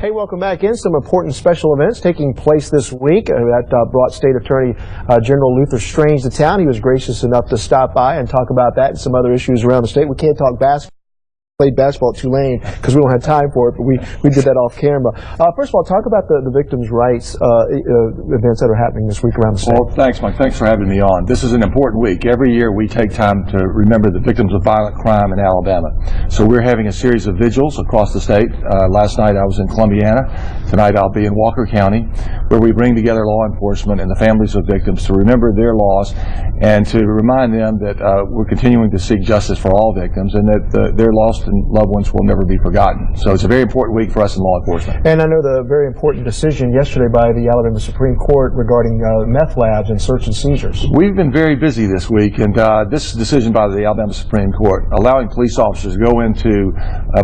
Hey, welcome back in. Some important special events taking place this week that brought State Attorney General Luther Strange to town. He was gracious enough to stop by and talk about that and some other issues around the state. We can't talk basketball. Played basketball at Tulane because we don't have time for it, but we did that off camera. First of all, talk about the victims' rights events that are happening this week around the state. Well, thanks, Mike. Thanks for having me on. This is an important week. Every year we take time to remember the victims of violent crime in Alabama. So we're having a series of vigils across the state. Last night I was in Columbiana. Tonight I'll be in Walker County, where we bring together law enforcement and the families of victims to remember their loss and to remind them that we're continuing to seek justice for all victims and that their lost and loved ones will never be forgotten. So it's a very important week for us in law enforcement. And I know the very important decision yesterday by the Alabama Supreme Court regarding meth labs and search and seizures. We've been very busy this week, and this decision by the Alabama Supreme Court allowing police officers to go into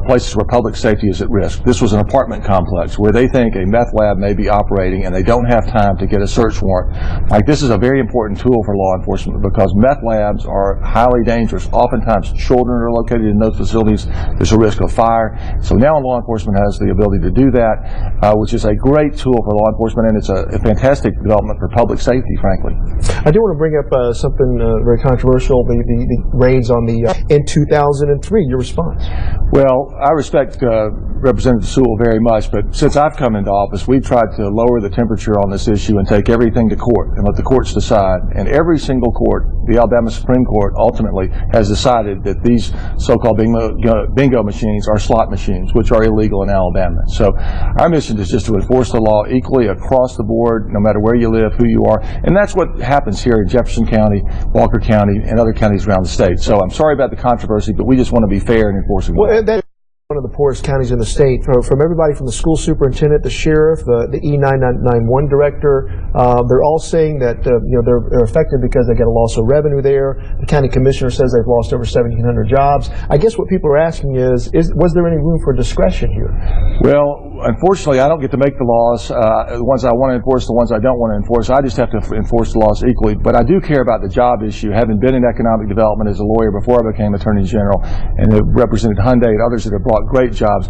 places where public safety is at risk. This was an apartment complex where they think a meth lab may be operating and they don't have time to get a search warrant. Like, this is a very important tool for law enforcement because meth labs are highly dangerous. Oftentimes children are located in those facilities. There's a risk of fire. So now law enforcement has the ability to do that, which is a great tool for law enforcement, and it's a fantastic development for public safety, frankly. I do want to bring up something very controversial, the raids on the in 2003. Your response? Well, I respect Representative Sewell very much, but since I've come into office, we've tried to lower the temperature on this issue and take everything to court and let the courts decide. And every single court, the Alabama Supreme Court ultimately has decided that these so-called bingo machines are slot machines, which are illegal in Alabama. So our mission is just to enforce the law equally across the board, no matter where you live, who you are. And that's what happens here in Jefferson County, Walker County, and other counties around the state. So I'm sorry about the controversy, but we just want to be fair in enforcing the law. That's one of the poorest counties in the state. From everybody from the school superintendent, the sheriff, the E991 director, they're all saying that they're affected because they get a loss of revenue there. The county commissioner says they've lost over 1,700 jobs. I guess what people are asking is was there any room for discretion here? Well, unfortunately, I don't get to make the laws. The ones I want to enforce, the ones I don't want to enforce. I just have to enforce the laws equally. But I do care about the job issue. Having been in economic development as a lawyer before I became Attorney General and have represented Hyundai and others that have brought great jobs,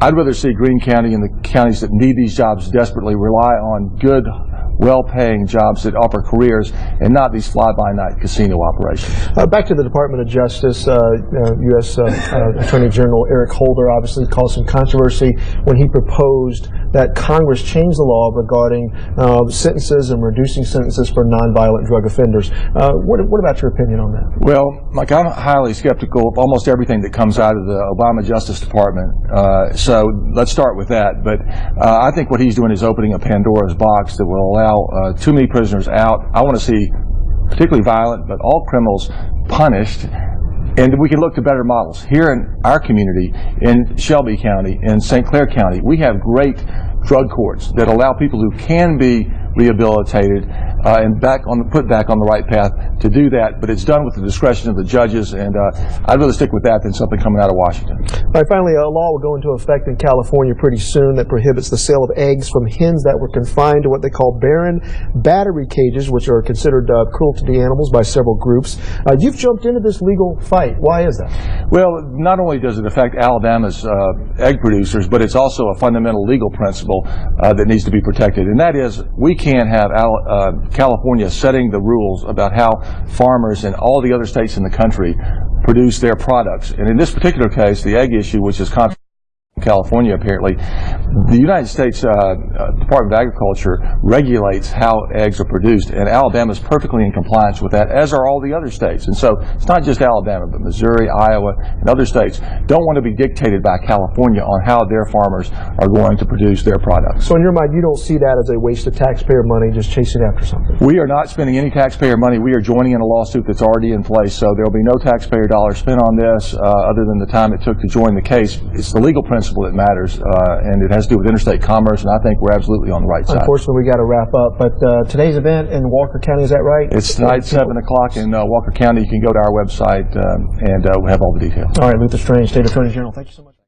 I'd rather see Greene County and the counties that need these jobs desperately rely on good, well-paying jobs that offer careers and not these fly-by-night casino operations. Back to the Department of Justice, U.S. Attorney General Eric Holder obviously caused some controversy when he proposed that Congress change the law regarding sentences and reducing sentences for nonviolent drug offenders. What about your opinion on that? Well, Mike, I'm highly skeptical of almost everything that comes out of the Obama Justice Department. So let's start with that. But I think what he's doing is opening a Pandora's box that will allow too many prisoners out. I want to see particularly violent, but all criminals punished. And we can look to better models. Here in our community, in Shelby County, in St. Clair County, we have great drug courts that allow people who can be rehabilitated and put back on the right path to do that, but it's done with the discretion of the judges, and I'd rather stick with that than something coming out of Washington. All right, finally, a law will go into effect in California pretty soon that prohibits the sale of eggs from hens that were confined to what they call barren battery cages, which are considered cruelty to animals by several groups. You've jumped into this legal fight. Why is that? Well, not only does it affect Alabama's egg producers, but it's also a fundamental legal principle that needs to be protected, and that is we can't have California setting the rules about how farmers in all the other states in the country produce their products. And in this particular case, the egg issue, which is controversial in California apparently, the United States Department of Agriculture regulates how eggs are produced, and Alabama is perfectly in compliance with that, as are all the other states. And so it's not just Alabama, but Missouri, Iowa, and other states don't want to be dictated by California on how their farmers are going to produce their products. So in your mind, you don't see that as a waste of taxpayer money just chasing after something? We are not spending any taxpayer money. We are joining in a lawsuit that's already in place, so there will be no taxpayer dollars spent on this other than the time it took to join the case. It's the legal principle that matters, and it has to do with interstate commerce, and I think we're absolutely on the right side. Unfortunately, we got to wrap up, but today's event in Walker County, is that right? It's tonight, 7 o'clock in Walker County. You can go to our website, and we'll have all the details. All right, Luther Strange, State Attorney General, thank you so much.